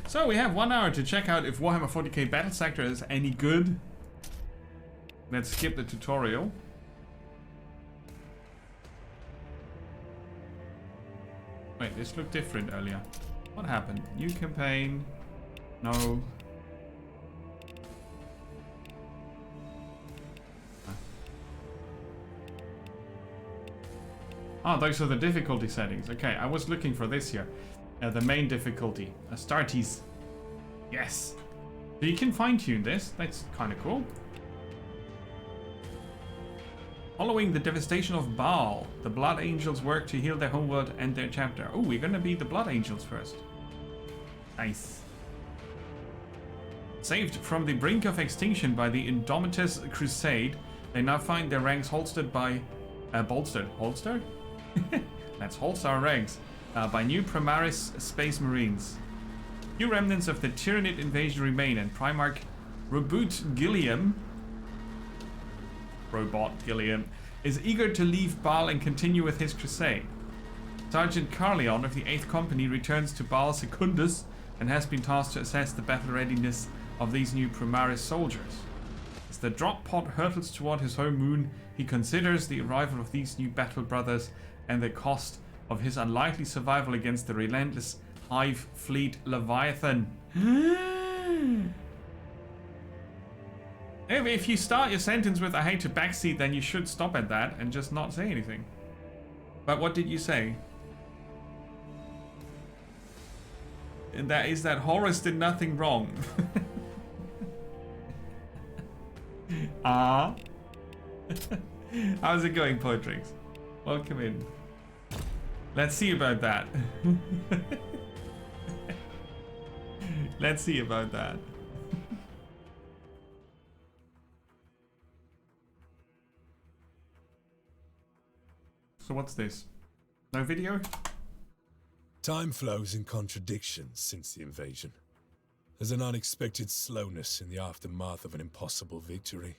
So we have 1 hour to check out if Warhammer 40k Battlesector is any good. Let's skip the tutorial. Wait, this looked different earlier. What happened? New campaign. No. Ah, those are the difficulty settings. Okay, I was looking for this here. The main difficulty. Astartes. Yes. So you can fine-tune this. That's kind of cool. Following the devastation of Baal, the Blood Angels work to heal their homeworld and their chapter. Oh, we're gonna be the Blood Angels first. Nice. Saved from the brink of extinction by the Indomitus Crusade, they now find their ranks holstered by... bolstered. Holstered? Let's holster our ranks. By new Primaris Space Marines. Few remnants of the Tyranid invasion remain, and Primarch Robot Gilliam is eager to leave Baal and continue with his crusade. Sergeant Carleon of the 8th Company returns to Baal Secundus and has been tasked to assess the battle readiness of these new Primaris soldiers. As the drop pod hurtles toward his home moon, he considers the arrival of these new battle brothers and the cost of his unlikely survival against the relentless Hive Fleet Leviathan. If you start your sentence with "I hate to backseat," then you should stop at that and just not say anything. But what did you say? And that is that Horus did nothing wrong. How's it going, Poetrix? Welcome in. Let's see about that. Let's see about that. So what's this? No video? Time flows in contradictions since the invasion. There's an unexpected slowness in the aftermath of an impossible victory.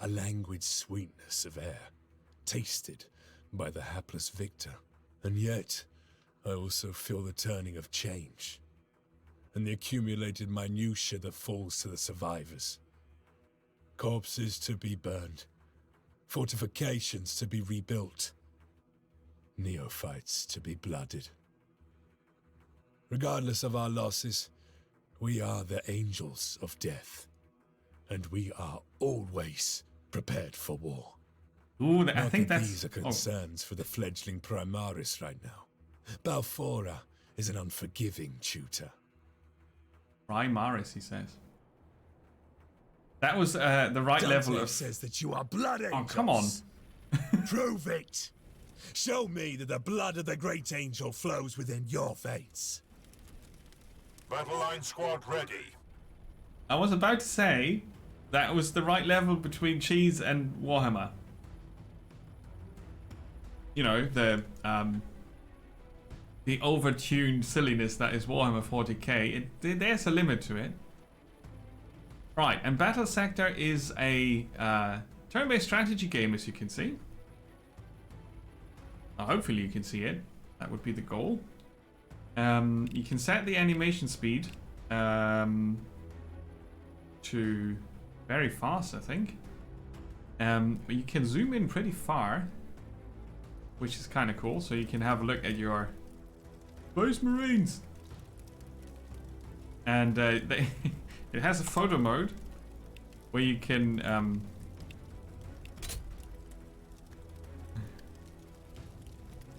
A languid sweetness of air, tasted by the hapless victor. And yet, I also feel the turning of change, and the accumulated minutiae that falls to the survivors. Corpses to be burned, fortifications to be rebuilt, neophytes to be blooded. Regardless of our losses, we are the angels of death, and we are always prepared for war. Ooh, I think that's... These are concerns for the fledgling Primaris right now. Balfora is an unforgiving tutor. Primaris, he says. That was the right level of... says that you are blood angels. Oh, come on. Prove it. Show me that the blood of the great angel flows within your veins. Battle line squad ready. I was about to say that was the right level between cheese and Warhammer. You know, the overtuned silliness that is Warhammer 40k. There's a limit to it. Right, and Battlesector is a turn-based strategy game, as you can see. Hopefully you can see it. That would be the goal. You can set the animation speed to very fast, I think. But you can zoom in pretty far, which is kind of cool. So you can have a look at your Space Marines. And it has a photo mode where you can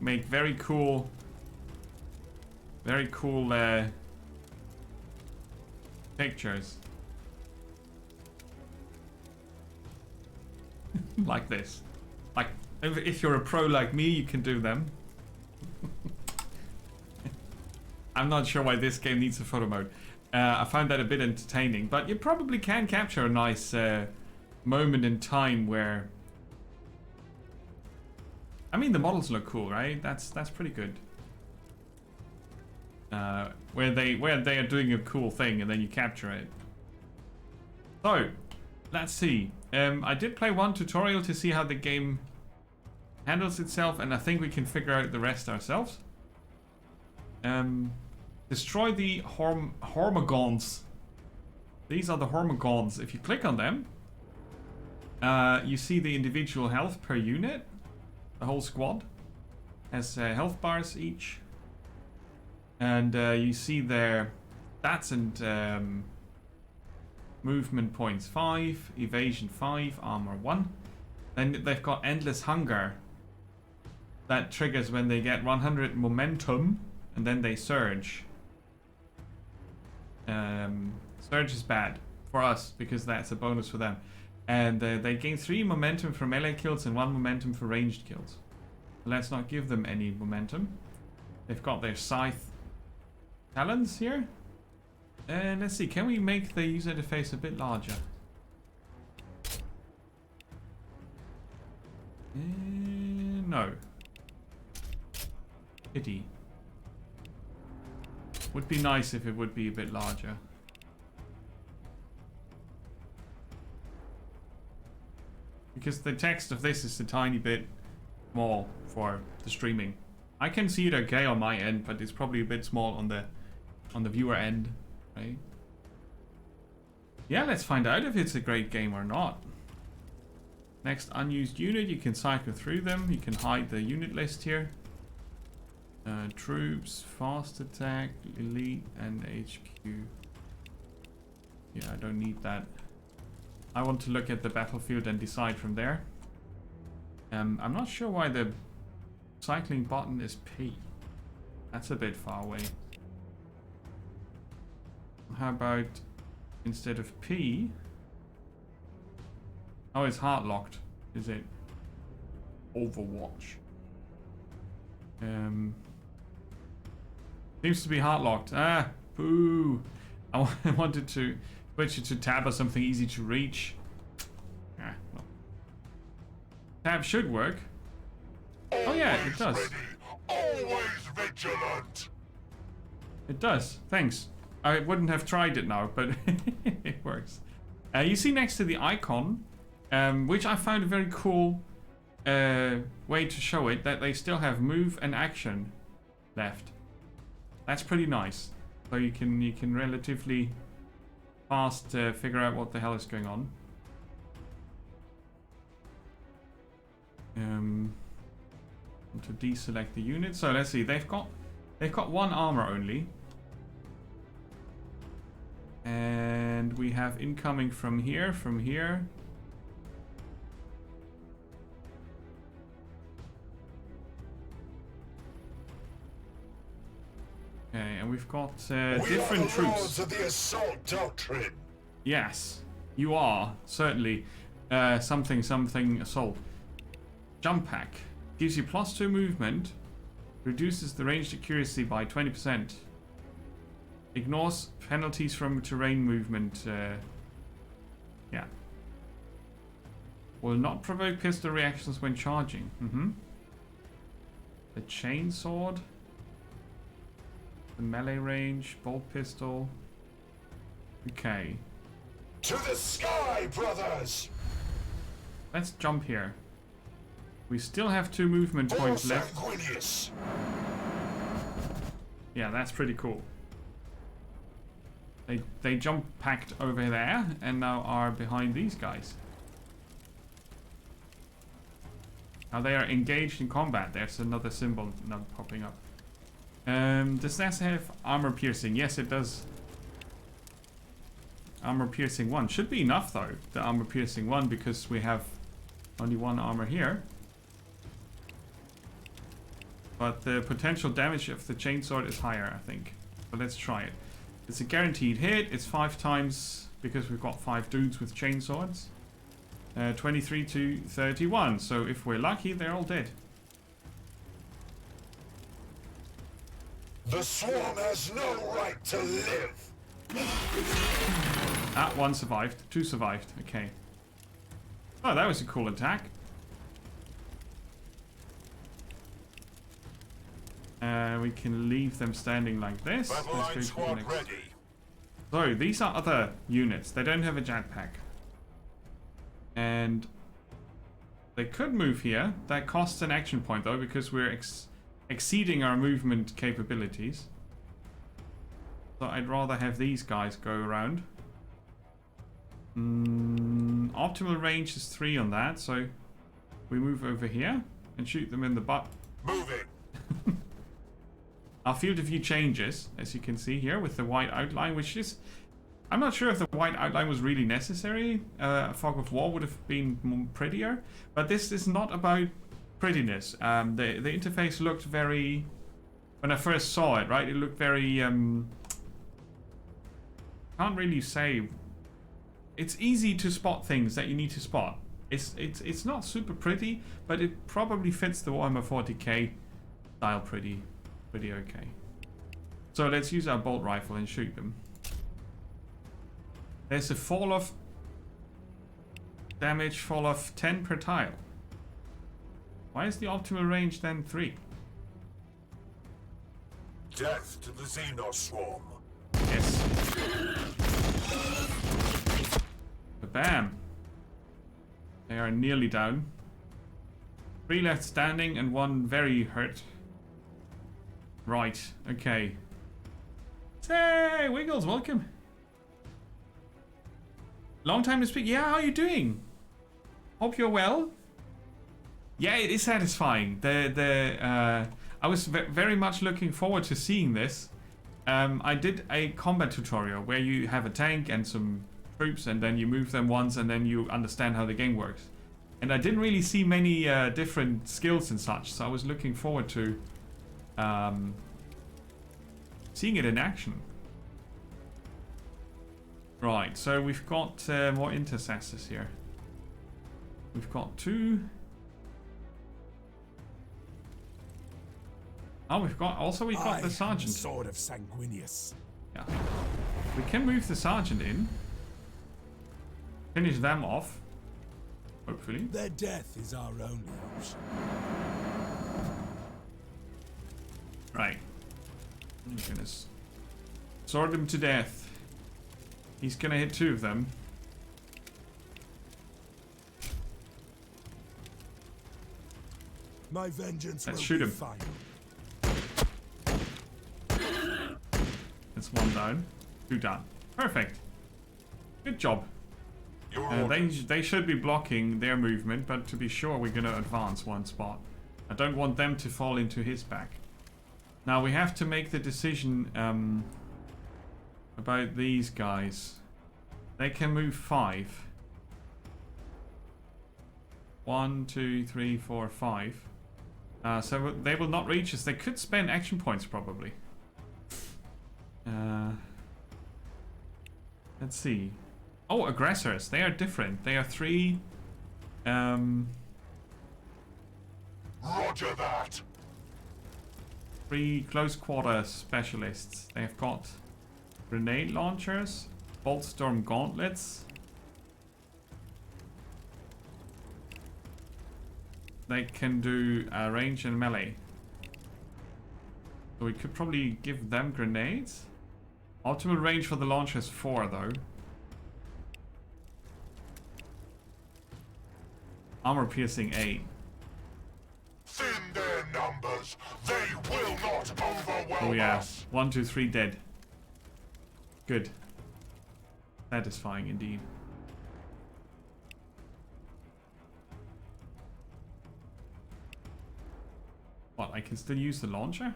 make very cool pictures. Like this. Like, if you're a pro like me, you can do them. I'm not sure why this game needs a photo mode. I found that a bit entertaining, but you probably can capture a nice moment in time where... I mean, the models look cool, right? That's pretty good. Where they are doing a cool thing and then you capture it. So, let's see. I did play one tutorial to see how the game handles itself, and I think we can figure out the rest ourselves. Destroy the Hormagons. These are the Hormagons. If you click on them, you see the individual health per unit. The whole squad has health bars each. And you see their stats and movement points 5, evasion 5, armor 1. Then they've got endless hunger. That triggers when they get 100 momentum and then they surge. Surge is bad for us because that's a bonus for them. And they gain 3 momentum for melee kills and 1 momentum for ranged kills. Let's not give them any momentum. They've got their scythe talons here. And let's see, can we make the user interface a bit larger? No. Pity. Would be nice if it would be a bit larger. Because the text of this is a tiny bit small for the streaming. I can see it okay on my end, but it's probably a bit small on the viewer end, right? Yeah, let's find out if it's a great game or not. Next unused unit, you can cycle through them. You can hide the unit list here. Troops, fast attack, elite, and HQ. Yeah, I don't need that. I want to look at the battlefield and decide from there. I'm not sure why the cycling button is P. That's a bit far away. How about instead of P? Oh, it's heart locked, is it? Overwatch. Seems to be heart locked. Ah, boo. I wanted to switch it to tab or something easy to reach. Ah, well. Tab should work. Oh yeah, it does. Ready, always vigilant. It does. Thanks. I wouldn't have tried it now, but it works. You see next to the icon, which I found a very cool way to show it, that they still have move and action left. That's pretty nice. So you can relatively fast figure out what the hell is going on. Want to deselect the unit. So let's see. They've got 1 armor only. And we have incoming from here, Okay, and we've got different troops. Of the assault doctrine. Yes, you are certainly something assault. Jump pack gives you +2 movement, reduces the ranged accuracy by 20%. Ignores penalties from terrain movement. Yeah. Will not provoke pistol reactions when charging. The chainsword. The melee range. Bolt pistol. Okay. To the sky, brothers! Let's jump here. We still have 2 movement points left. Sanguinius. Yeah, that's pretty cool. They jump packed over there and now are behind these guys. Now they are engaged in combat. There's another symbol now popping up. Does that have armor piercing? Yes, it does. Armor piercing 1. Should be enough though, the armor piercing 1, because we have only 1 armor here. But the potential damage of the chainsword is higher, I think. But let's try it. It's a guaranteed hit. It's 5 times because we've got 5 dudes with chainswords. 23 to 31. So if we're lucky, they're all dead. The swarm has no right to live. Ah, 1 survived. 2 survived. Okay. Oh, that was a cool attack. We can leave them standing like this. Battle line squad ready. So these are other units. They don't have a jetpack. And they could move here. That costs an action point though, because we're exceeding our movement capabilities. So I'd rather have these guys go around. Optimal range is 3 on that, so we move over here and shoot them in the butt. Moving. Our field of view changes, as you can see here, with the white outline, which is... I'm not sure if the white outline was really necessary. A fog of war would have been prettier, but this is not about prettiness. The interface looked very... When I first saw it, right, it looked very... can't really say... It's easy to spot things that you need to spot. It's not super pretty, but it probably fits the Warhammer 40k style pretty okay. So let's use our bolt rifle and shoot them. There's a fall of damage, fall of 10 per tile. Why is the optimal range then 3? Death to the Xenos swarm. Yes. Bam. They are nearly down. 3 left standing and 1 very hurt. Right, okay. Hey, Wiggles, welcome. Long time to speak. Yeah, how are you doing? Hope you're well. Yeah, it is satisfying. I was very much looking forward to seeing this. I did a combat tutorial where you have a tank and some troops, and then you move them once, and then you understand how the game works. And I didn't really see many different skills and such, so I was looking forward to seeing it in action. Right, so we've got more intercessors here. We've got 2. Oh, we've got the sergeant. Sword of Sanguinius. Yeah, we can move the sergeant in. Finish them off. Hopefully. Their death is our only option. Right. I'm gonna sword him to death. He's gonna hit 2 of them. My vengeance Let's will shoot be him. final. That's 1 down. 2 down. Perfect. Good job. They should be blocking their movement, but to be sure, we're gonna advance 1 spot. I don't want them to fall into his back. Now we have to make the decision about these guys. They can move 5. 1, 2, 3, 4, 5. So they will not reach us. They could spend action points probably. Let's see. Oh, aggressors. They are different. They are 3. Roger that. 3 close quarter specialists. They've got grenade launchers, bolt storm gauntlets. They can do range and melee. So we could probably give them grenades. Optimal range for the launcher is 4 though. Armor piercing 8. Thin their numbers. They will not overwhelm Oh yeah, us. 1, 2, 3 dead. Good. Satisfying indeed. What, I can still use the launcher?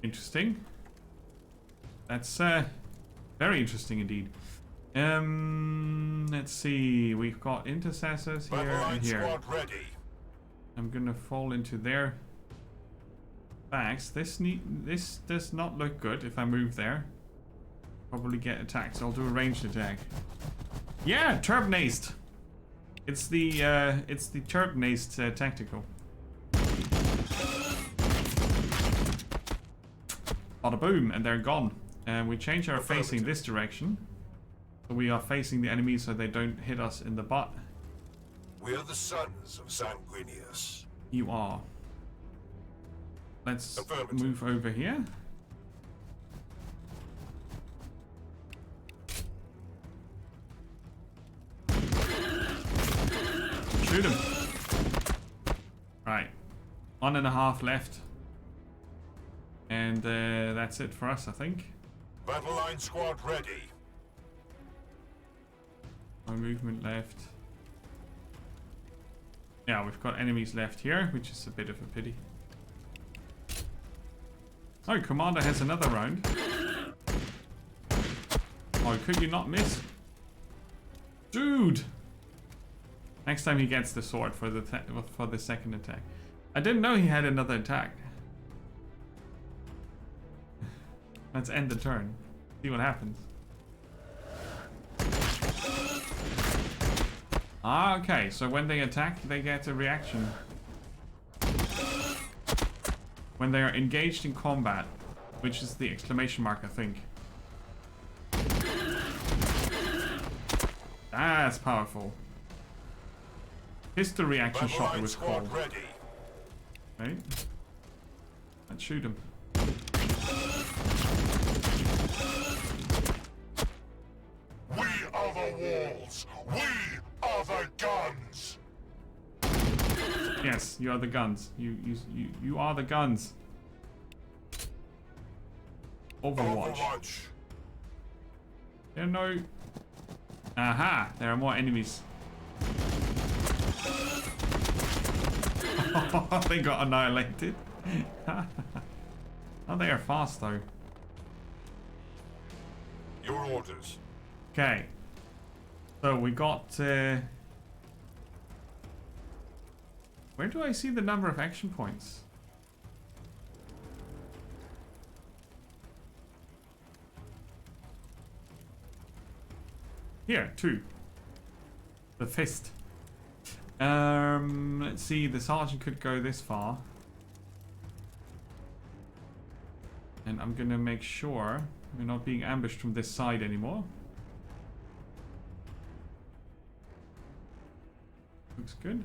Interesting. That's very interesting indeed. Let's see. We've got intercessors here and here. Squad ready. I'm gonna fall into their backs. This does not look good if I move there. Probably get attacked. So I'll do a ranged attack. Yeah, Turbnaced. It's the Turbnaced tactical. Bada boom, and they're gone. And we change our facing this direction. So we are facing the enemy so they don't hit us in the butt. We are the sons of Sanguinius. You are. Let's move over here. Shoot him. Right. 1.5 left. And that's it for us, I think. Battle line squad ready. No movement left. Yeah, we've got enemies left here, which is a bit of a pity. Oh, Commander has another round. Oh, could you not miss? Dude! Next time he gets the sword for the second attack. I didn't know he had another attack. Let's end the turn. See what happens. Ah, okay. So when they attack, they get a reaction. When they are engaged in combat, which is the exclamation mark, I think. That's powerful. Pistol reaction shot, it was called. Right? Let's shoot him. We are the walls. We are the guns. Yes, you are the guns. You are the guns. Overwatch. There are no. Aha! There are more enemies. They got annihilated. Oh, they are fast though. Your orders. Okay. So we got. Where do I see the number of action points? Here, 2. The fist. Let's see, the sergeant could go this far. And I'm gonna make sure we're not being ambushed from this side anymore. Looks good.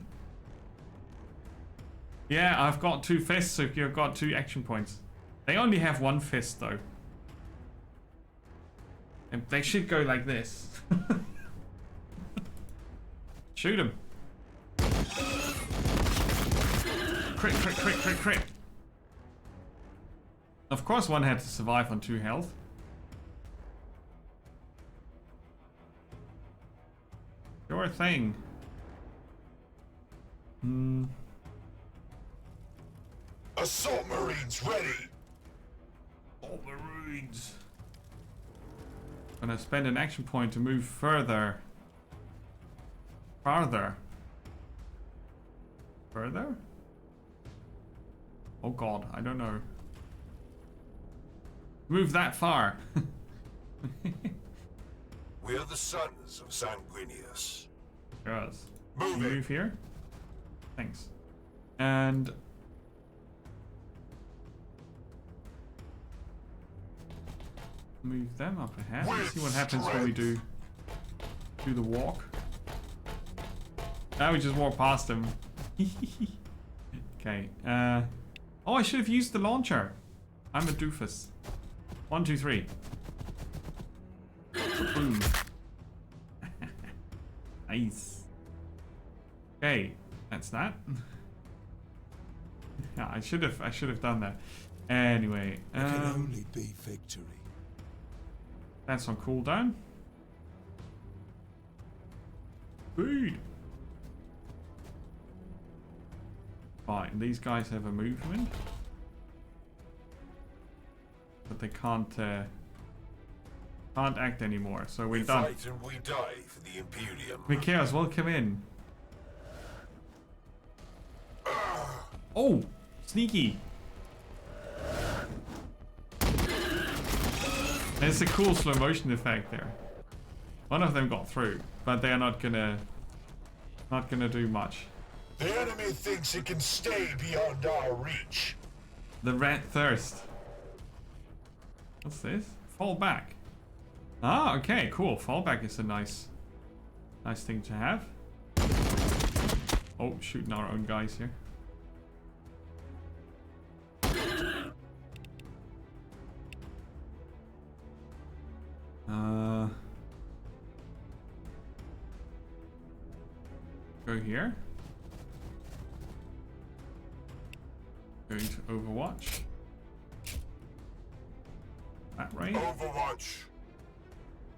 Yeah, I've got 2 fists, so you've got 2 action points. They only have 1 fist though. And they should go like this. Shoot him. Crit, crit, crit, crit, crit. Of course one had to survive on 2 health. Sure thing. Assault Marines ready. Assault Marines. Gonna spend an action point to move further. Farther. Further? Oh god, I don't know. Move that far. We are the sons of Sanguinius. Yes. Move it. Move here. Thanks. And move them up ahead. Let's see what happens when we do the walk. Now we just walk past them. Okay. Oh, I should have used the launcher. I'm a doofus. 1, 2, 3. Boom. Nice. Okay, that's that. Yeah, I should have done that. Anyway, It can only be victory. that's on cooldown. Food. Fine, these guys have a movement, but they can't act anymore. So we're done. Fight and we die for the Imperium. Mikaeus, welcome in. Oh, sneaky. There's a cool slow motion effect there. One of them got through, but they are not gonna do much. The enemy thinks it can stay beyond our reach. The red thirst. What's this? Fall back. Ah, okay, cool. Fallback is a nice thing to have. Oh, shooting our own guys here. Go here. Going to Overwatch. That way. Overwatch.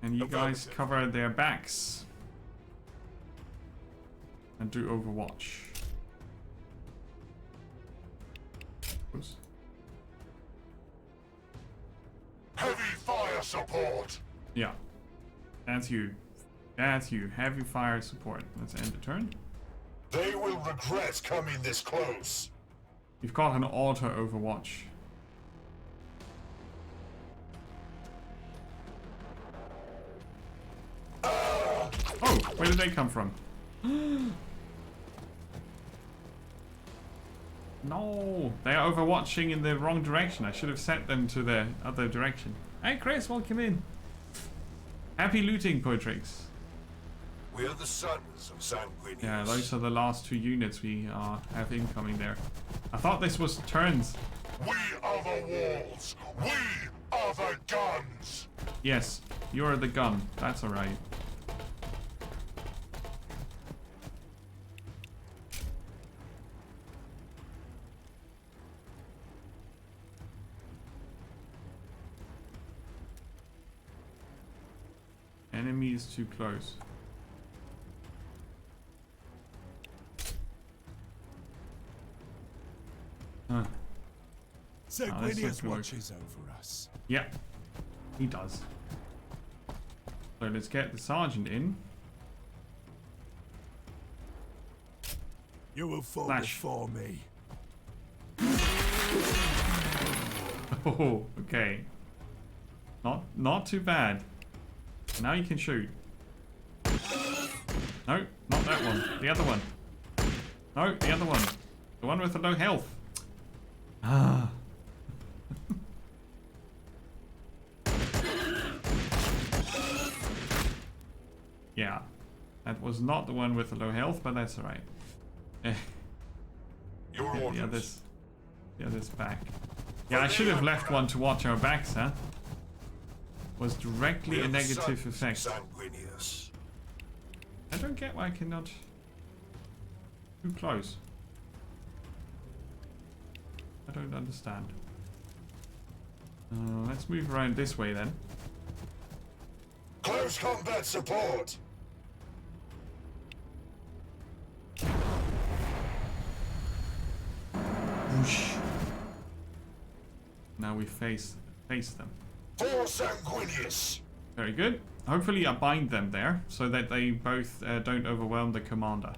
And you guys cover their backs. And do Overwatch. Oops. Heavy fire support. Yeah. That's you. That's you. Heavy fire support. Let's end the turn. They will regret coming this close. You've got an auto Overwatch. Oh, where did they come from? No, they are overwatching in the wrong direction. I should have set them to the other direction. Hey Chris, welcome in. Happy looting, Poetrix. We are the sons of Sanguinius. Yeah, those are the last two units we have incoming there. I thought this was turns. We are the walls. We are the guns. Yes, you're the gun. That's alright. Enemy is too close. Huh. Sanguinius watches over us. Yeah, he does. So let's get the sergeant in. You will fall Flash. before me. Oh, okay. Not too bad. Now you can shoot. No, not that one. The other one. No, the other one. The one with the low health. Ah. Yeah. That was not the one with the low health, but that's alright. Your The orders. others back. Yeah, I should have left one to watch our backs, huh? Was directly We a are the negative sons of effect. Sanguinius. I don't get why I cannot. Too close. I don't understand. Let's move around this way then. Close combat support. Whoosh. Now we face them. For Sanguinius. Very good. Hopefully I bind them there so that they both don't overwhelm the commander.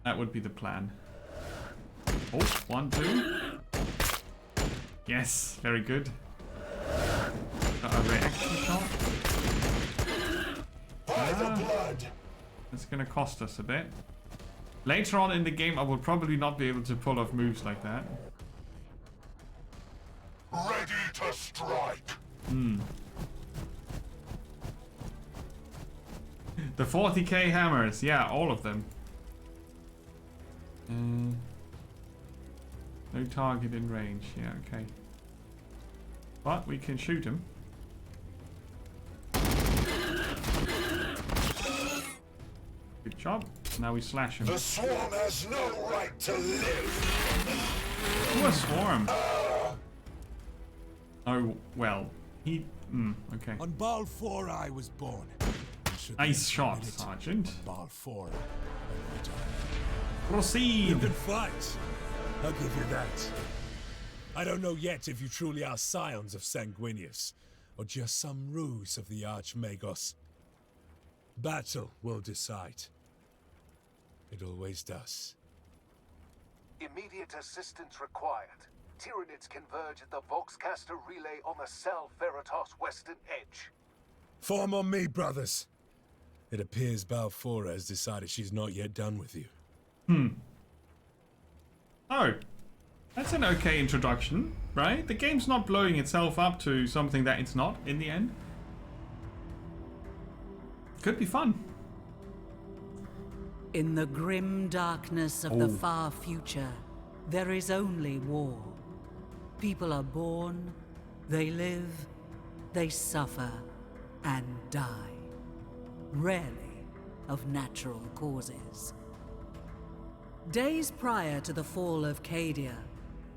That would be the plan. Oh, 1, 2. Yes, very good. Got a reaction shot. By the blood. It's gonna cost us a bit. Later on in the game I will probably not be able to pull off moves like that. Ready to strike. The 40k hammers, yeah, all of them. No target in range, yeah, okay. But we can shoot him. Good job. Now we slash him. The swarm has no right to live. Who a swarm? Oh, well. He... okay. On Baal 4 I was born. Nice shot, Sergeant. Baal 4. Proceed! You can fight. I'll give you that. I don't know yet if you truly are scions of Sanguinius, or just some ruse of the Archmagos. Battle will decide. It always does. Immediate assistance required. Tyranids converge at the Voxcaster relay on the Sal Veritas western edge. Form on me, brothers. It appears Balfora has decided she's not yet done with you. Oh. That's an okay introduction, right? The game's not blowing itself up to something that it's not, in the end. Could be fun. In the grim darkness of the far future, there is only war. People are born, they live, they suffer, and die. Rarely of natural causes. Days prior to the fall of Cadia,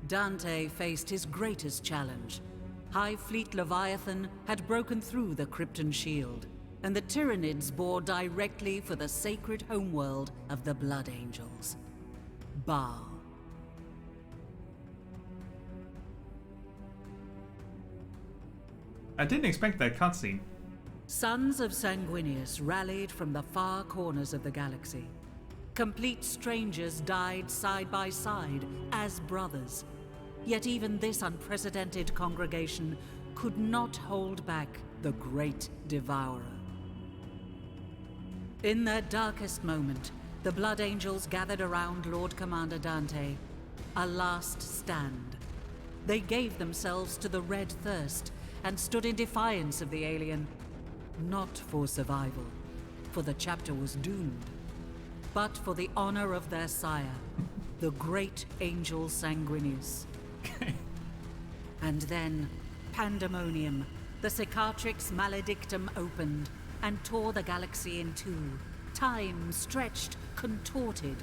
Dante faced his greatest challenge. High Fleet Leviathan had broken through the Krypton shield, and the Tyranids bore directly for the sacred homeworld of the Blood Angels, Baal. I didn't expect that cutscene. Sons of Sanguinius rallied from the far corners of the galaxy. Complete strangers died side by side as brothers. Yet even this unprecedented congregation could not hold back the Great Devourer. In their darkest moment, the Blood Angels gathered around Lord Commander Dante, a last stand. They gave themselves to the Red Thirst and stood in defiance of the alien, not for survival, for the chapter was doomed, but for the honor of their sire, the great angel Sanguinius. And then, pandemonium, the Cicatrix Maledictum opened and tore the galaxy in two. Time stretched, contorted.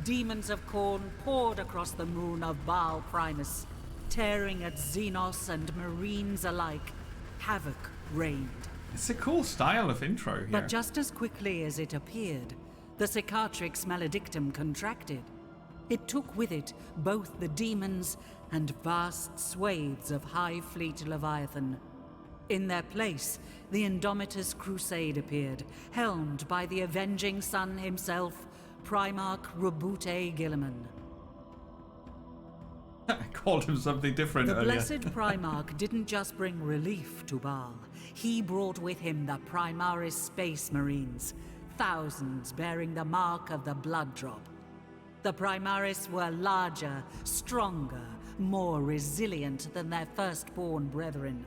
Demons of Khorne poured across the moon of Baal Primus, tearing at Xenos and Marines alike. Havoc reigned. It's a cool style of intro here. But just as quickly as it appeared, the Cicatrix Maledictum contracted. It took with it both the demons and vast swathes of High Fleet Leviathan. In their place, the Indomitus Crusade appeared, helmed by the avenging sun himself, Primarch Robute Gilliman. I called him something different The earlier. blessed Primarch didn't just bring relief to Baal. He brought with him the Primaris Space Marines, thousands bearing the mark of the Blood Drop. The Primaris were larger, stronger, more resilient than their firstborn brethren.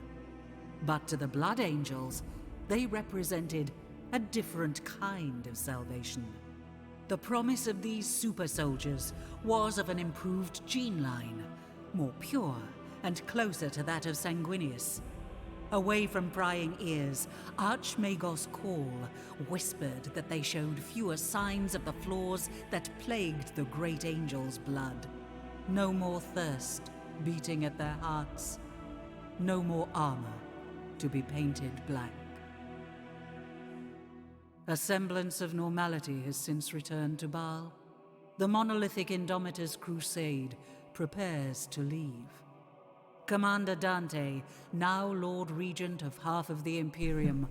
But to the Blood Angels, they represented a different kind of salvation. The promise of these super soldiers was of an improved gene line, more pure and closer to that of Sanguinius. Away from prying ears, Archmagos Call whispered that they showed fewer signs of the flaws that plagued the great angel's blood. No more thirst beating at their hearts. No more armor to be painted black. A semblance of normality has since returned to Baal. The monolithic Indomitus Crusade prepares to leave. Commander Dante, now Lord Regent of half of the Imperium,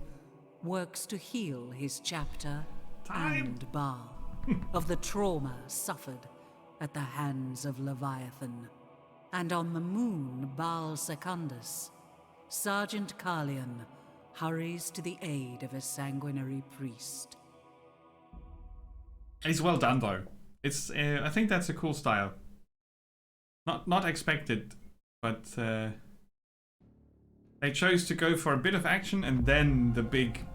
works to heal his chapter and Baal of the trauma suffered at the hands of Leviathan. And on the moon Baal Secundus, Sergeant Carleon hurries to the aid of a sanguinary priest. It's well done though. It's I think that's a cool style. Not expected, but they chose to go for a bit of action and then the big.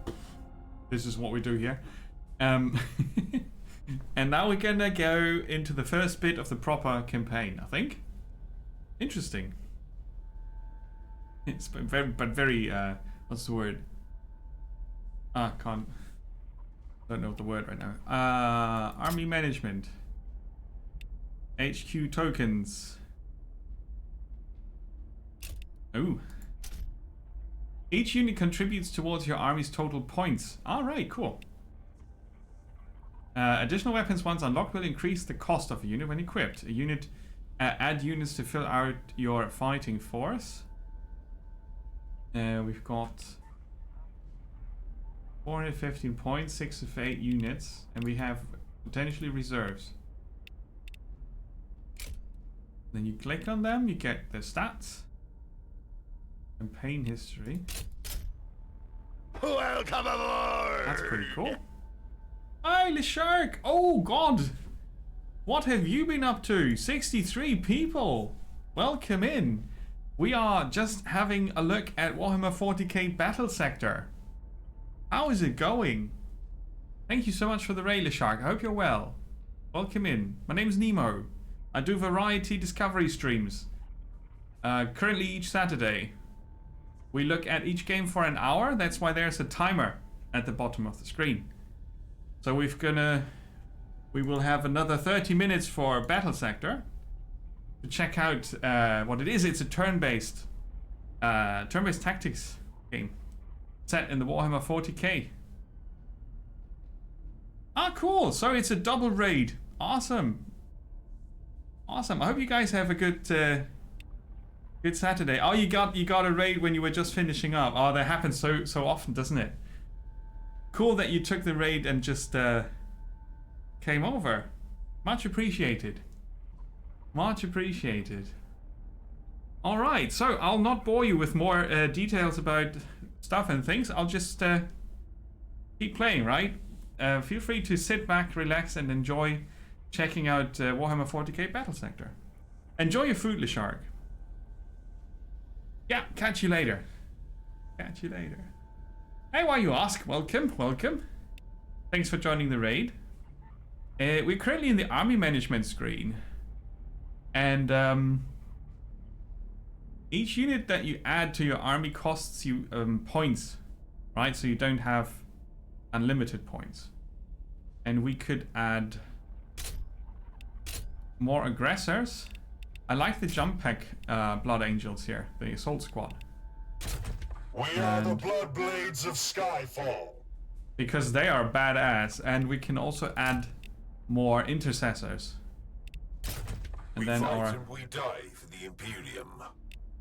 This is what we do here. And now we're gonna go into the first bit of the proper campaign. I think. Interesting. It's very what's the word? Can't. Don't know the word right now. Army management. HQ tokens. Ooh. Each unit contributes towards your army's total points. Alright, cool. Additional weapons once unlocked will increase the cost of a unit when equipped. A unit add units to fill out your fighting force. We've got 415 points, 6 of 8 units, and we have potentially reserves. Then you click on them, you get the stats. Campaign history. Welcome aboard! That's pretty cool. Hey, Shark! Oh god! What have you been up to? 63 people! Welcome in. We are just having a look at Warhammer 40k Battlesector. How is it going? Thank you so much for the raid, Shark. I hope you're well. Welcome in. My name's Nemo. I do variety discovery streams. Currently each Saturday. We look at each game for an hour. That's why there's a timer at the bottom of the screen. So we're gonna we will have another 30 minutes for Battlesector to check out what it is. It's a turn-based tactics game set in the Warhammer 40k. Ah, cool. So it's a double raid. Awesome. Awesome. I hope you guys have a good good Saturday. Oh, you got a raid when you were just finishing up. Oh, that happens so often, doesn't it? Cool that you took the raid and just came over. Much appreciated. Much appreciated. All right, so I'll not bore you with more details about stuff and things. I'll just keep playing, right? Feel free to sit back, relax, and enjoy checking out Warhammer 40k Battlesector. Enjoy your food, LeShark. Yeah, catch you later. Catch you later. Hey, why you ask? Welcome, welcome. Thanks for joining the raid. We're currently in the army management screen. And each unit that you add to your army costs you points, right? So you don't have unlimited points. And we could add more aggressors. I like the jump pack Blood Angels here, the assault squad. We are the Blood Blades of Skyfall. Because they are badass, and we can also add more intercessors. And then we die for the Imperium.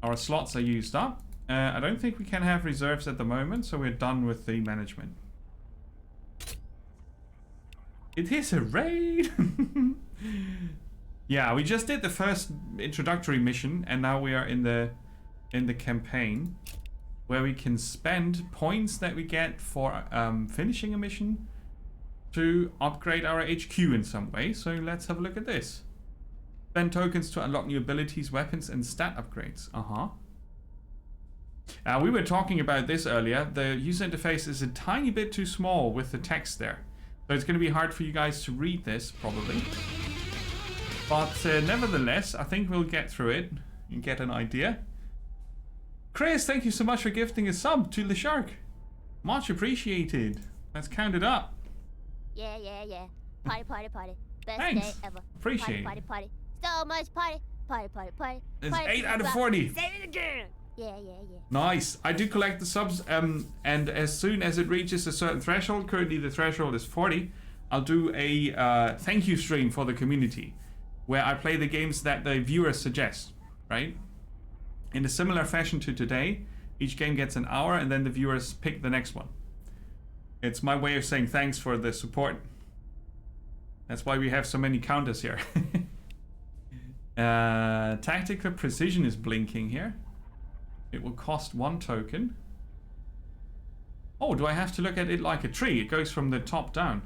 our slots are used up. I don't think we can have reserves at the moment, so we're done with the management. It is a raid! Yeah, we just did the first introductory mission, and now we are in the campaign, where we can spend points that we get for finishing a mission to upgrade our HQ in some way. So let's have a look at this. Spend tokens to unlock new abilities, weapons, and stat upgrades. We were talking about this earlier. The user interface is a tiny bit too small with the text there. So it's going to be hard for you guys to read this, probably. But nevertheless, I think we'll get through it and get an idea. Chris, thank you so much for gifting a sub to LeShark. Much appreciated. Let's count it up. Yeah. Party. Best Thanks. day ever. Appreciate Party. So much party. It's 8 out of 40. Say it again. Yeah. Nice. I do collect the subs, and as soon as it reaches a certain threshold, currently the threshold is 40, I'll do a thank you stream for the community, where I play the games that the viewers suggest, right? In a similar fashion to today, each game gets an hour, and then the viewers pick the next one. It's my way of saying thanks for the support. That's why we have so many counters here. Tactical precision is blinking here. It will cost 1 token. Oh, do I have to look at it like a tree? It goes from the top down.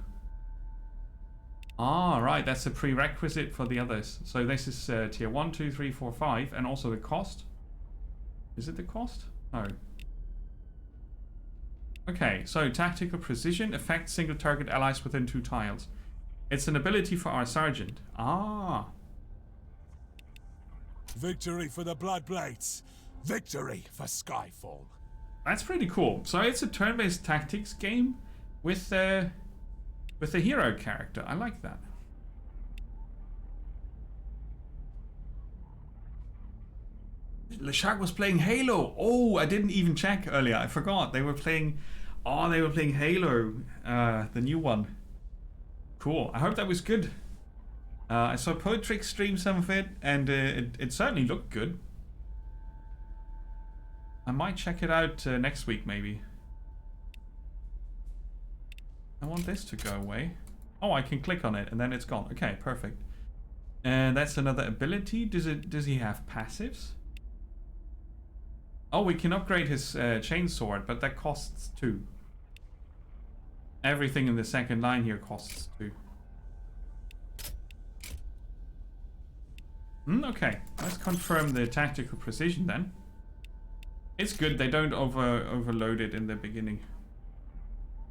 Ah, right, that's a prerequisite for the others. So this is tier 1, 2, 3, 4, 5, and also the cost. Is it the cost? No. Okay, so tactical precision affects single target allies within 2 tiles. It's an ability for our sergeant. Ah. Victory for the Blood Blades. Victory for Skyfall. That's pretty cool. So it's a turn-based tactics game with a hero character. I like that. LeShark was playing Halo. Oh, I didn't even check earlier. I forgot. They were playing... Oh, they were playing Halo. The new one. Cool. I hope that was good. I saw Poetrix stream some of it, and it certainly looked good. I might check it out next week, maybe. I want this to go away. Oh, I can click on it, and then it's gone. Okay, perfect. And that's another ability. Does he have passives? Oh, we can upgrade his chainsword, but that costs 2. Everything in the second line here costs 2. Okay, let's confirm the tactical precision then. It's good they don't overload it in the beginning.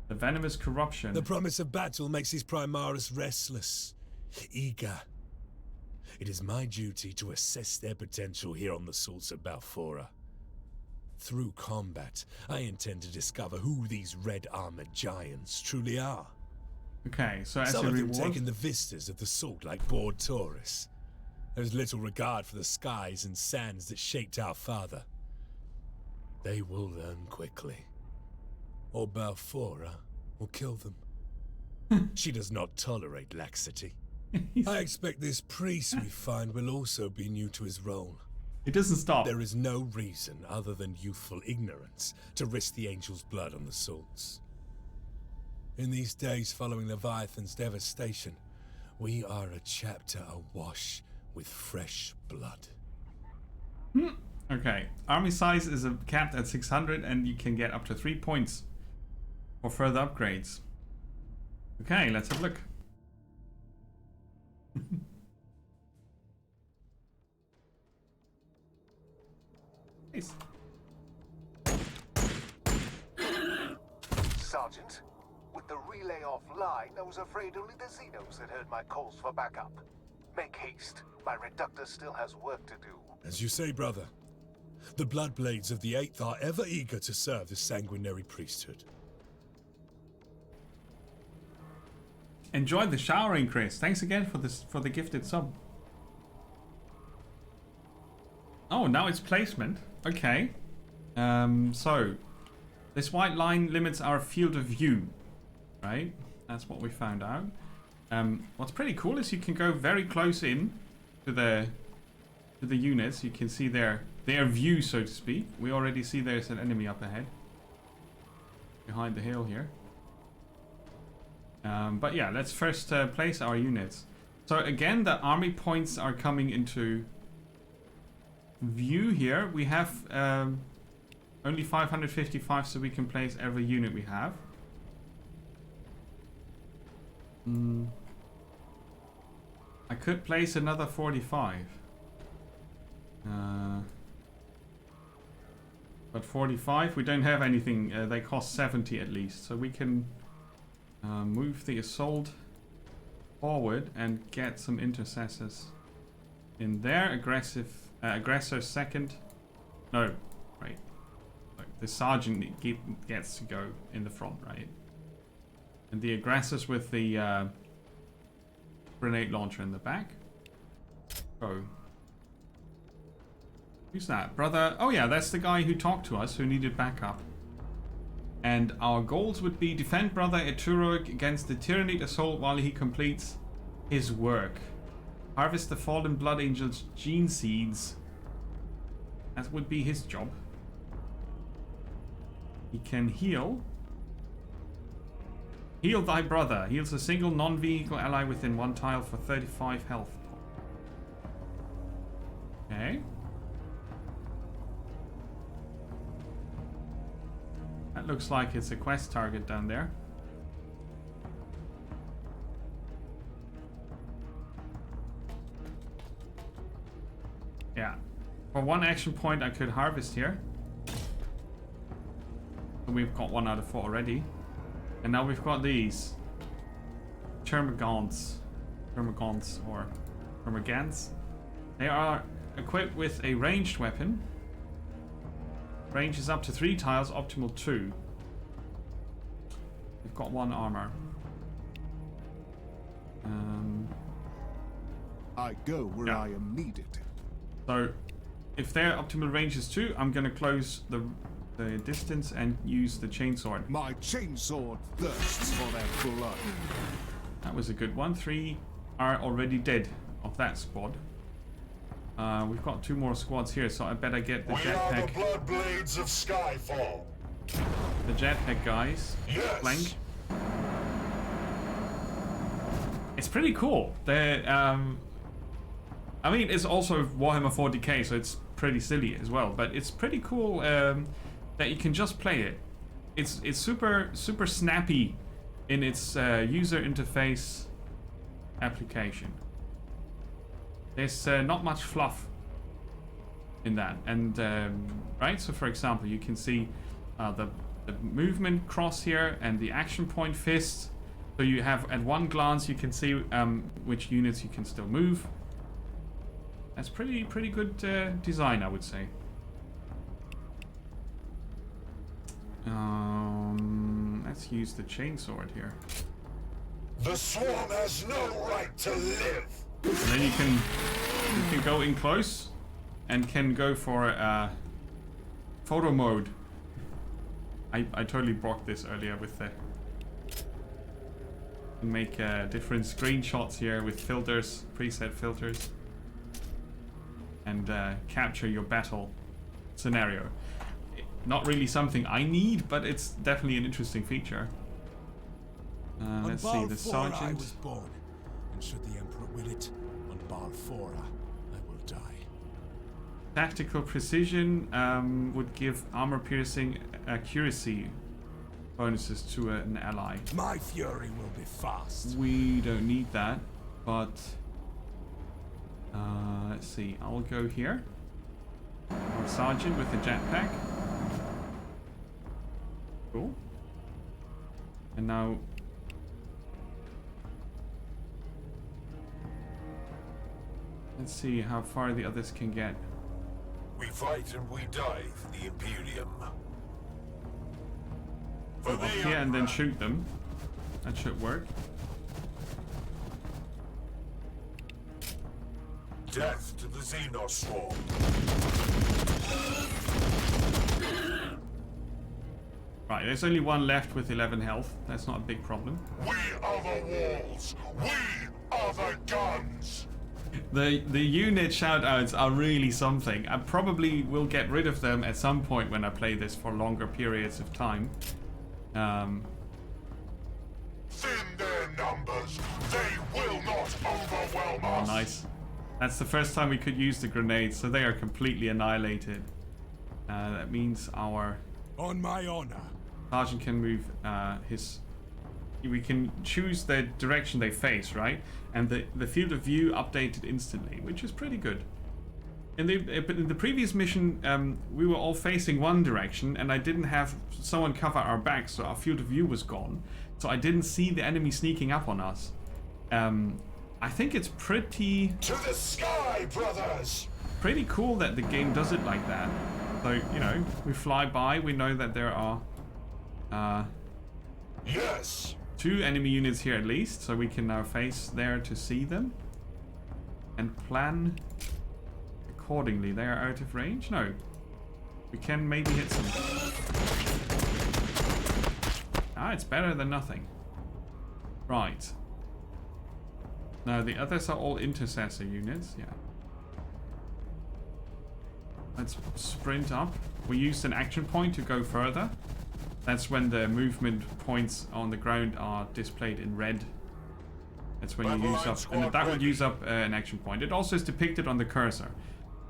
The venomous corruption. The promise of battle makes his Primaris restless, eager. It is my duty to assess their potential here on the Swords of Balfora. Through combat, I intend to discover who these red-armored giants truly are. Okay, so as Some a of them reward... taking the vistas of the salt like bored tourists. There's little regard for the skies and sands that shaped our father. They will learn quickly. Or Balfora will kill them. She does not tolerate laxity. I expect this priest we find will also be new to his role. It doesn't stop. There is no reason other than youthful ignorance to risk the angel's blood on the salts. In these days following Leviathan's devastation, we are a chapter awash with fresh blood. Okay, army size is capped at 600 and you can get up to 3 points for further upgrades. Okay, let's have a look. Nice. Sergeant, with the relay offline, I was afraid only the Xenos had heard my calls for backup. Make haste. My reductor still has work to do. As you say, brother, the Bloodblades of the Eighth are ever eager to serve the sanguinary priesthood. Enjoy the showering, Chris. Thanks again for the gifted sub. Oh, now it's placement. Okay. So this white line limits our field of view, right? That's what we found out. What's pretty cool is you can go very close in to the units. You can see their view, so to speak. We already see there's an enemy up ahead, behind the hill here. But yeah, let's first place our units. So again, the army points are coming into view here. We have only 555, so we can place every unit we have. I could place another 45. But 45, we don't have anything. They cost 70 at least, so we can move the assault forward and get some intercessors in there. Aggressor second. No, right. The sergeant gets to go in the front, right? And the aggressors with the grenade launcher in the back. Oh. Who's that? Brother? Oh yeah, that's the guy who talked to us, who needed backup. And our goals would be defend Brother Eturog against the Tyrannid assault while he completes his work. Harvest the fallen blood angel's gene seeds. That would be his job. He can heal. Heal thy brother. Heals a single non-vehicle ally within 1 tile for 35 health. Okay. That looks like it's a quest target down there. Yeah. For 1 action point I could harvest here. So we've got 1 out of 4 already. And now we've got these. Termagants or Termagants. They are equipped with a ranged weapon. Range is up to 3 tiles, optimal 2. We've got 1 armor. I go where I am needed. So, if their optimal range is 2, I'm gonna close the distance and use the chainsword. My chainsword thirsts for their blood. That was a good one. 3 are already dead of that squad. We've got 2 more squads here, so I better get the We are the jetpack. Bloodblades of Skyfall. The jetpack guys. Yes. Flank. It's pretty cool. I mean, it's also Warhammer 40k, so it's pretty silly as well. But it's pretty cool that you can just play it. It's super snappy in its user interface application. There's not much fluff in that, and right. So, for example, you can see the movement cross here and the action point fist. So you have, at one glance, you can see which units you can still move. That's pretty good design, I would say. Let's use the chainsword here. The swarm has no right to live. And then you can go in close and can go for photo mode. I totally broke this earlier with the make different screenshots here with filters, preset filters, and capture your battle scenario. Not really something I need, but it's definitely an interesting feature. Let's see, the sergeant. I was born, and should the Emperor will it, on Balfora, I will die. Tactical precision would give armor-piercing accuracy bonuses to an ally. My fury will be fast. We don't need that, but let's see. I'll go here. Our sergeant with the jetpack. Cool. And now let's see how far the others can get. We fight and we die for the Imperium. For Go up here and then shoot them. That should work. Death to the Xenos swarm. Right, there's only one left with 11 health. That's not a big problem. We are the walls. We are the guns. The unit shoutouts are really something. I probably will get rid of them at some point when I play this for longer periods of time. Thin their numbers. They will not overwhelm Oh, us. nice. That's the first time we could use the grenades, so they are completely annihilated. That means our On my honor. sergeant can move his... We can choose the direction they face, right? And the field of view updated instantly, which is pretty good. In the previous mission, we were all facing one direction, and I didn't have someone cover our backs, so our field of view was gone. So I didn't see the enemy sneaking up on us. I think it's pretty To the sky, brothers. cool that the game does it like that. So, you know, we fly by, we know that there are Yes. 2 enemy units here at least, so we can now face there to see them and plan accordingly. They are out of range? No. We can maybe hit some. Ah, it's better than nothing. Right. Now the others are all intercessor units, yeah. Let's sprint up. We used an action point to go further. That's when the movement points on the ground are displayed in red. That's when you use up, and that would use up an action point. It also is depicted on the cursor.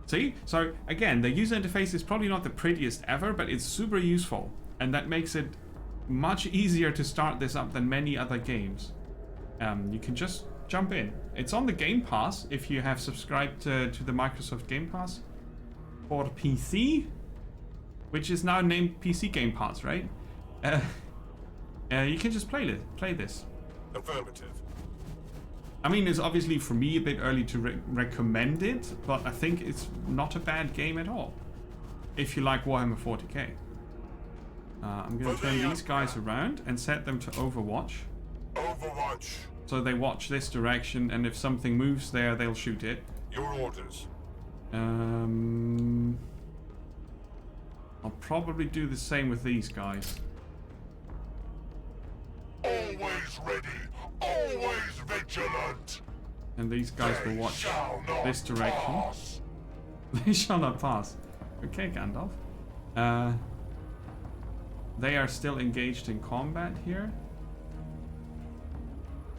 See? So again, the user interface is probably not the prettiest ever, but it's super useful. And that makes it much easier to start this up than many other games. You can just jump in. It's on the Game Pass if you have subscribed to the Microsoft Game Pass for PC, which is now named PC Game Pass, right? You can just play this. Affirmative. I mean, it's obviously for me a bit early to recommend it, but I think it's not a bad game at all if you like Warhammer 40k. I'm going to turn these guys around and set them to Overwatch. Overwatch. So they watch this direction, and if something moves there, they'll shoot it. Your orders. I'll probably do the same with these guys. Always ready. Always vigilant. And these guys will They watch shall not this direction. pass. They shall not pass. Okay, Gandalf. They are still engaged in combat here.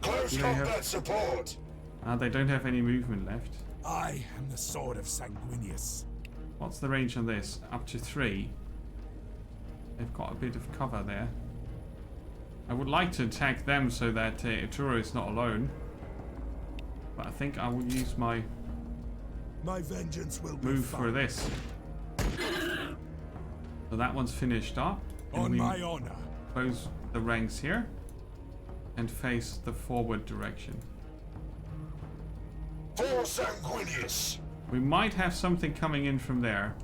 Close Do they combat have- support. They don't have any movement left. I am the sword of Sanguinius. What's the range on this? Up to 3. They've got a bit of cover there. I would like to attack them so that Ituro is not alone. But I think I will use my My vengeance will be move for fine. this. So that one's finished up. And On we my honor. close the ranks here and face the forward direction. For Sanguinius. We might have something coming in from there.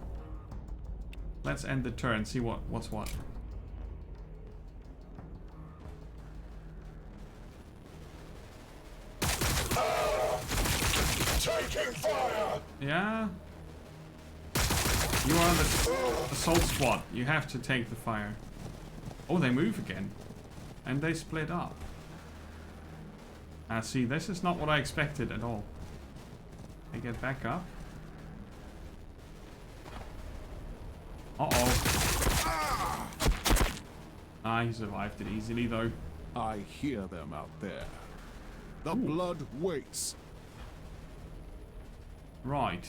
Let's end the turn, see what's what. Taking fire! Yeah. You are the assault squad. You have to take the fire. Oh, they move again. And they split up. See, this is not what I expected at all. They get back up. Uh-oh. Ah, he survived it easily, though. I hear them out there. The blood waits. Right.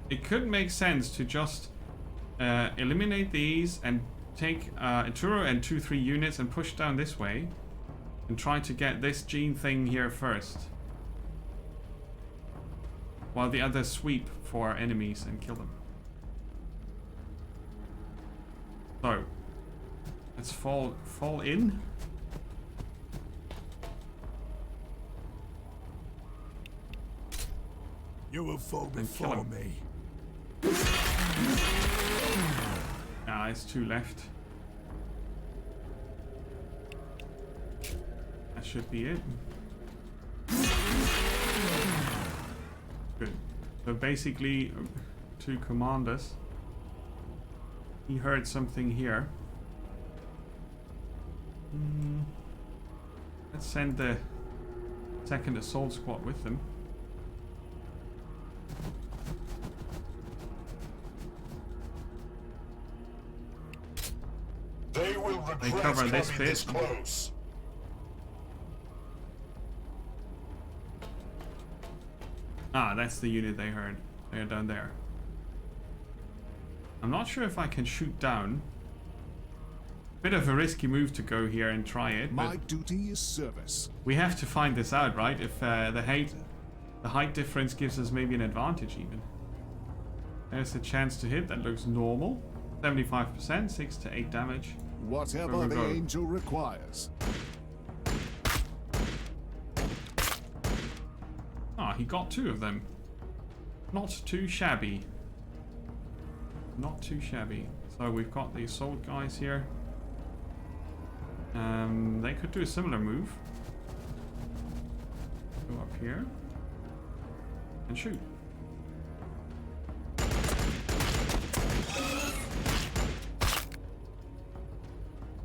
It could make sense to just eliminate these and take a Turo and 2-3 units and push down this way and try to get this gene thing here first, while the others sweep for enemies and kill them. So let's fall in. You will fall And kill before him. me. Ah, it's 2 left. That should be it. Good. So basically, 2 commanders. He heard something here. Let's send the second assault squad with them. They will regret cover coming this this bit. close. Ah, that's the unit they heard. They're down there. I'm not sure if I can shoot down. Bit of a risky move to go here and try it, My but duty is service. we have to find this out, right? If the height difference gives us maybe an advantage even. There's a chance to hit. That looks normal. 75%, 6 to 8 damage. Whatever Where we the go? angel requires. Ah, he got 2 of them. Not too shabby. Not too shabby. So we've got the assault guys here. They could do a similar move. Go up here. And shoot.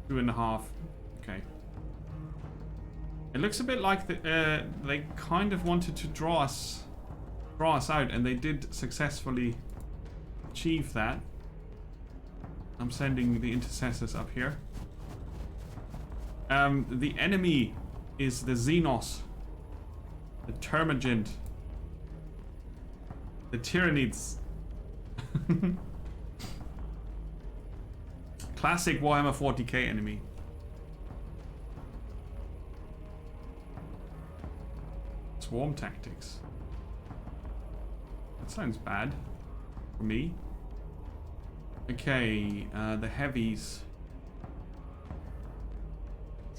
Two and a half. Okay. It looks a bit like they kind of wanted to draw us out, and they did successfully achieve that. I'm sending the intercessors up here. The enemy is the Xenos, the Termagant, the Tyranids. Classic Warhammer 40k enemy. Swarm tactics. That sounds bad for me. Okay, the heavies.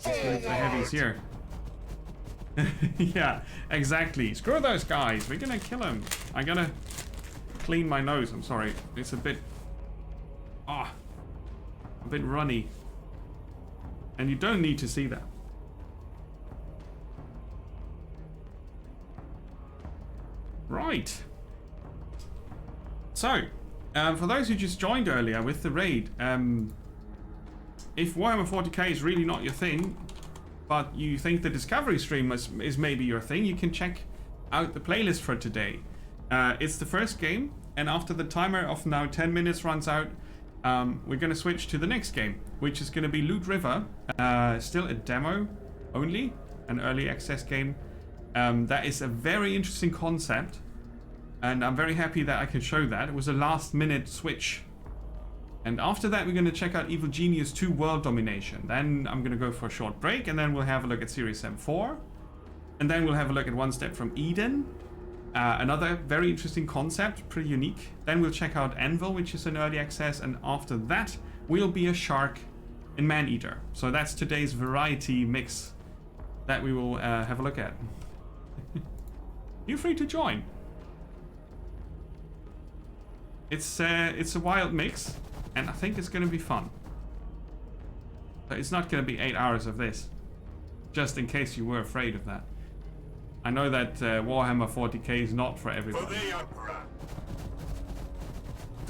Let's move the heavies here. Yeah, exactly. Screw those guys. We're gonna kill them. I gotta clean my nose. I'm sorry. It's a bit... a bit runny. And you don't need to see that. Right. So, for those who just joined earlier with the raid, if Warhammer 40k is really not your thing, but you think the Discovery stream is maybe your thing, you can check out the playlist for today. It's the first game, and after the timer of now 10 minutes runs out, we're going to switch to the next game, which is going to be Loot River. Still a demo only, an early access game. That is a very interesting concept, and I'm very happy that I can show that. It was a last minute switch. And after that, we're going to check out Evil Genius 2 World Domination. Then I'm going to go for a short break, and then we'll have a look at Series M4. And then we'll have a look at One Step from Eden. Another very interesting concept, pretty unique. Then we'll check out Anvil, which is an early access. And after that, we'll be a shark in Maneater. So that's today's variety mix that we will have a look at. You're free to join. It's a wild mix, and I think it's going to be fun. But it's not going to be 8 hours of this. Just in case you were afraid of that. I know that Warhammer 40k is not for For everybody. the Emperor.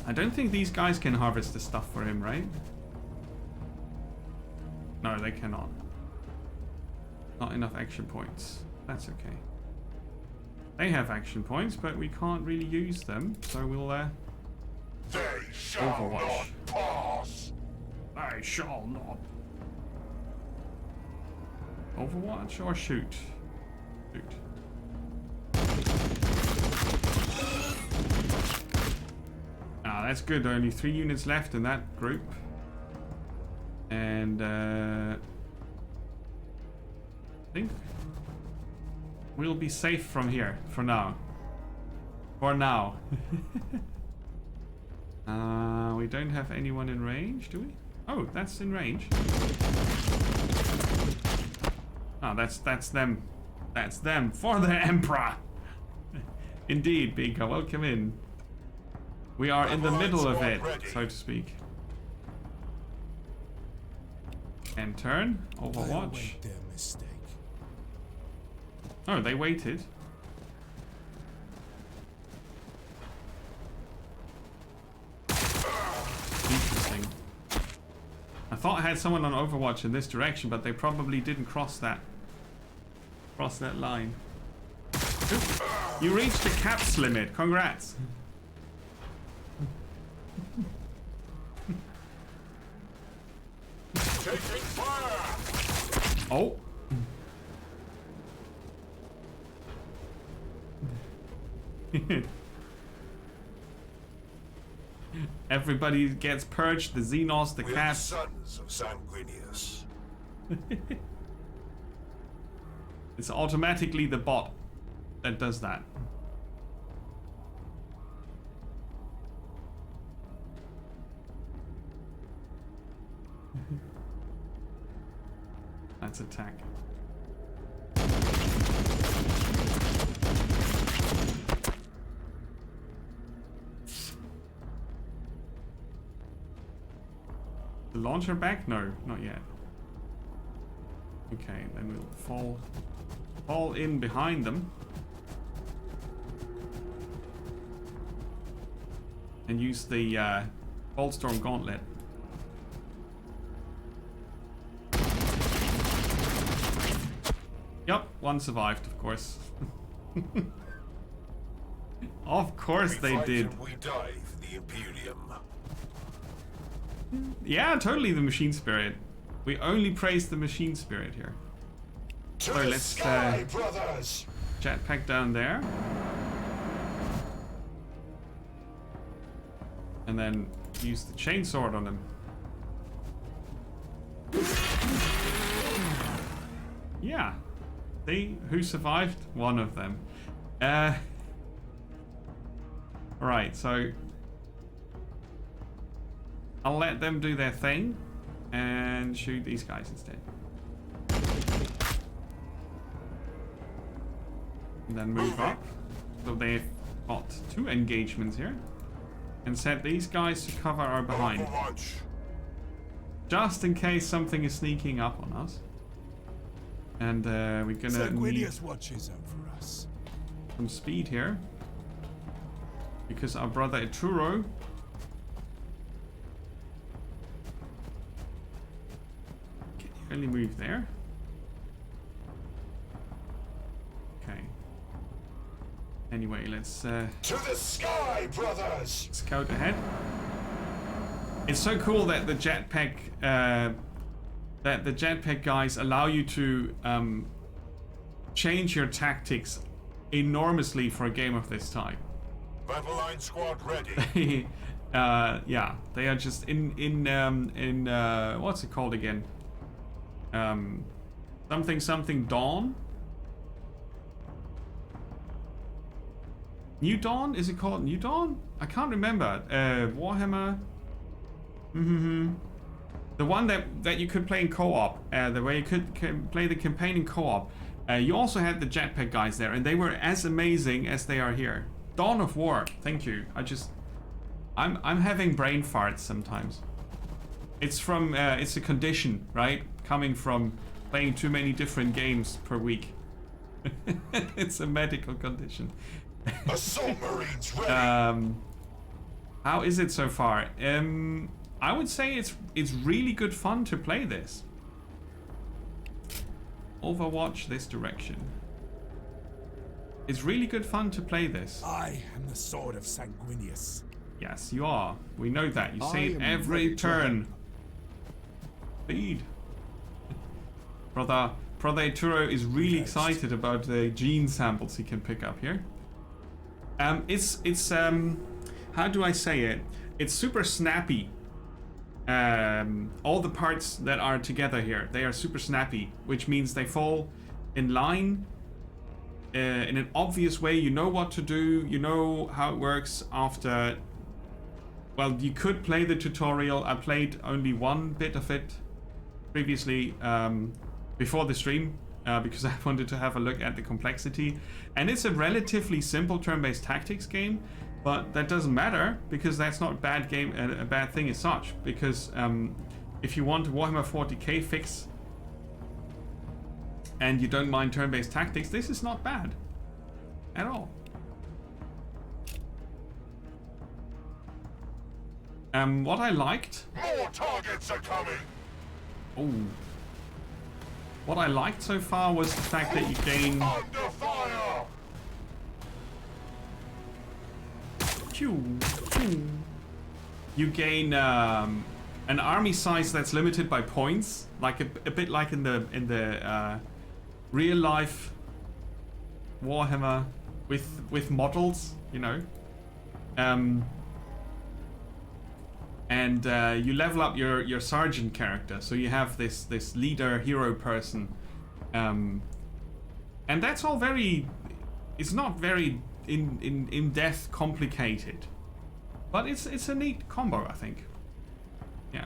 I don't think these guys can harvest the stuff for him, right? No, they cannot. Not enough action points. That's okay. They have action points, but we can't really use them, so we'll They shall Overwatch. not pass. I shall not. Overwatch or shoot? Shoot. Ah, that's good. Only 3 units left in that group. And I think we'll be safe from here for now. For now. We don't have anyone in range, do we? Oh, that's in range. Oh, that's them. That's them for the Emperor. Indeed, Bika, welcome in. We are in the middle of it, so to speak. And turn, They Overwatch. await their mistake. Oh, they waited. Interesting. I thought I had someone on Overwatch in this direction, but they probably didn't cross that line. Oop. You reached the caps limit. Congrats. Taking fire. Oh. Everybody gets purged. The Xenos, the We are the cats. sons of Sanguinius. It's automatically the bot that does that. That's attack. The launcher back? No, not yet. Okay, then we'll fall in behind them. And use the Boltstorm Gauntlet. Yep, one survived, of course. Of course We they fight did. and we die for the Imperium. Yeah, totally the machine spirit. We only praise the machine spirit here. To So the let's sky, brothers! jetpack down there. And then use the chainsword on him. Yeah. See who survived? One of them. Alright, so I'll let them do their thing and shoot these guys instead. And then move up. So they've got 2 engagements here. And set these guys to cover our behind. Overwatch. Just in case something is sneaking up on us. And we're gonna need Sanguinius watches over us. some speed here. Because our brother Eturo can only move there. Okay. Anyway, let's To the sky, brothers! scout ahead. It's so cool that the jetpack guys allow you to change your tactics enormously for a game of this type. Battle line squad ready. Yeah, they are just in what's it called again? Something Dawn. New Dawn? Is it called New Dawn? I can't remember. Warhammer. The one that you could play in co-op, the way you could play the campaign in co-op. You also had the jetpack guys there, and they were as amazing as they are here. Dawn of War. Thank you. I'm having brain farts sometimes. It's from it's a condition, right? Coming from playing too many different games per week. It's a medical condition. Assault Marines ready. How is it so far? I would say it's really good fun to play this. Overwatch this direction. It's really good fun to play this. I am the sword of Sanguinius. Yes, you are. We know that. You say it am every ready to turn. Speed. Brother Arturo is really excited about the gene samples he can pick up here. It's how do I say it? It's super snappy. All the parts that are together here, they are super snappy, which means they fall in line in an obvious way. You know what to do, you know how it works after. Well, you could play the tutorial. I played only one bit of it previously before the stream because I wanted to have a look at the complexity. And it's a relatively simple turn-based tactics game, but that doesn't matter because that's not a bad game, a bad thing as such. Because if you want a Warhammer 40k fix and you don't mind turn-based tactics, this is not bad at all. What I liked... More targets are coming. Oh. What I liked so far was the fact that you gain... Under fire. You gain an army size that's limited by points, like a bit like in the real life Warhammer with models, you know. And you level up your sergeant character, so you have this leader hero person, and that's all very. It's not very in depth complicated, but it's a neat combo, I think. Yeah.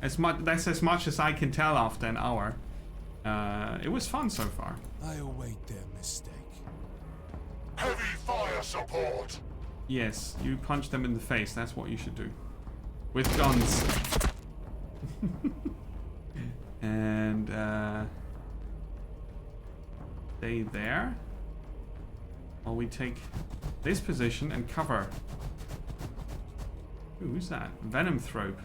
That's as much as I can tell after an hour. It was fun so far. I await their mistake. Heavy fire support. Yes, you punch them in the face. That's what you should do. With guns. And stay there. While we take this position and cover. Ooh, who's that? Venom Thrope.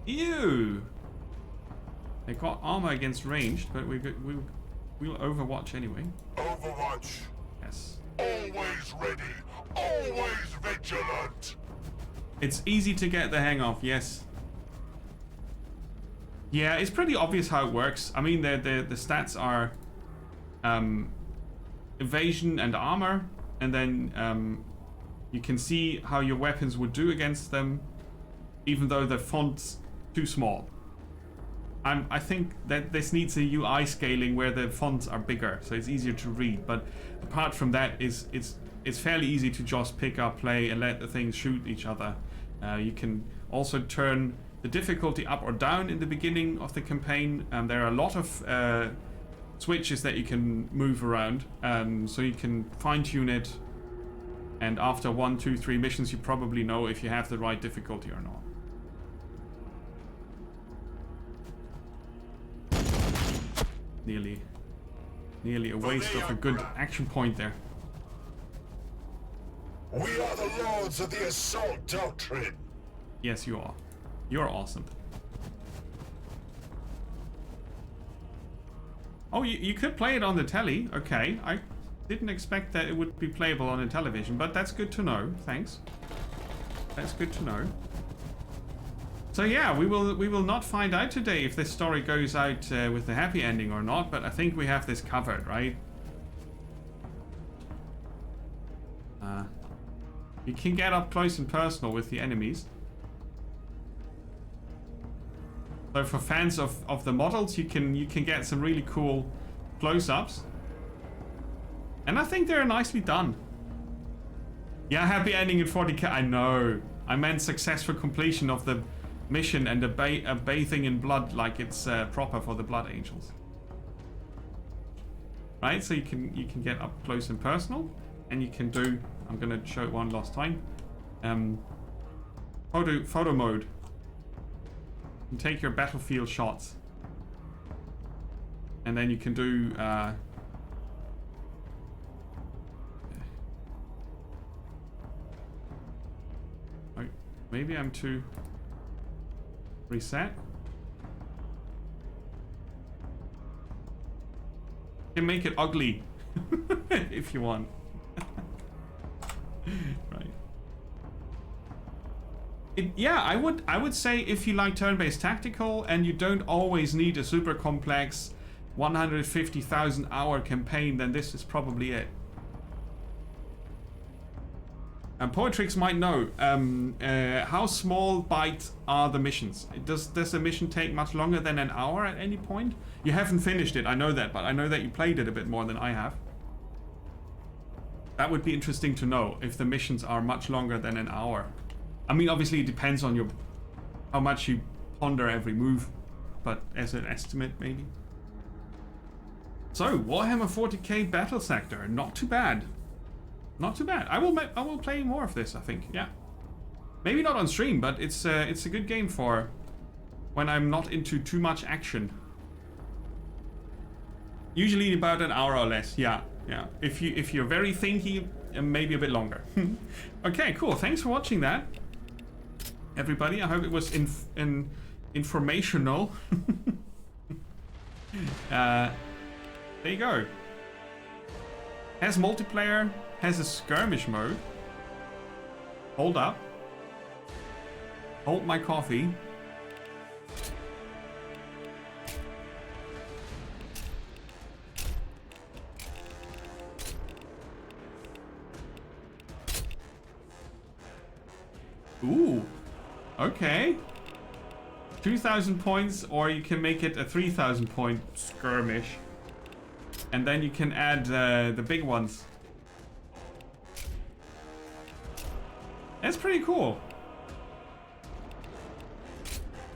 Ew! They got armor against ranged, but we'll Overwatch anyway. Overwatch. Yes. Always ready. Always vigilant. It's easy to get the hang of, yes. Yeah, it's pretty obvious how it works. I mean, the stats are evasion and armor, and then you can see how your weapons would do against them, even though the font's too small. I think that this needs a UI scaling where the fonts are bigger, so it's easier to read. But apart from that, it's fairly easy to just pick up, play, and let the things shoot each other. You can also turn the difficulty up or down in the beginning of the campaign. There are a lot of switches that you can move around, so you can fine-tune it. And after 1, 2, 3 missions, you probably know if you have the right difficulty or not. Nearly a waste of a good action point there. We are the lords of the assault doctrine. Yes, you are. You're awesome. Oh, you could play it on the telly. Okay, I didn't expect that it would be playable on a television, but that's good to know. Thanks. That's good to know. So yeah, we will not find out today if this story goes out with a happy ending or not, but I think we have this covered, right? You can get up close and personal with the enemies. So for fans of the models, you can get some really cool close-ups. And I think they're nicely done. Yeah, happy ending in 40k. I know. I meant successful completion of the mission and a bathing in blood like it's proper for the Blood Angels. Right, so you can get up close and personal, and you can do. I'm gonna show it one last time. Photo mode. You take your battlefield shots. And then you can do... maybe I'm too... Reset? You can make it ugly. If you want. Right. Yeah, I would say if you like turn-based tactical and you don't always need a super complex 150,000 hour campaign, then this is probably it. And Poetrix might know how small bite are the missions. Does the mission take much longer than an hour at any point? You haven't finished it, I know that, but I know that you played it a bit more than I have. That would be interesting to know if the missions are much longer than an hour. I mean, obviously it depends on how much you ponder every move, but as an estimate maybe. So Warhammer 40k Battlesector, not too bad. Not too bad. I will play more of this, I think. Yeah. Maybe not on stream, but it's a good game for when I'm not into too much action. Usually about an hour or less. Yeah. Yeah. If you're very thinky, maybe a bit longer. Okay, cool. Thanks for watching that, everybody. I hope it was informational. There you go. Has multiplayer. Has a skirmish mode. Hold up. Hold my coffee. Ooh. Okay. 2,000 points, or you can make it a 3,000 point skirmish. And then you can add the big ones. That's pretty cool.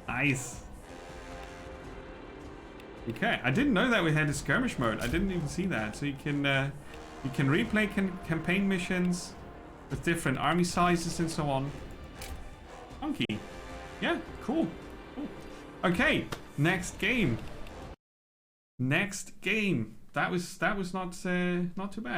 Nice. Okay, I didn't know that we had a skirmish mode. I didn't even see that. So you can replay campaign missions with different army sizes and so on. Funky. Yeah, cool. Okay, next game. Next game. That was not too bad.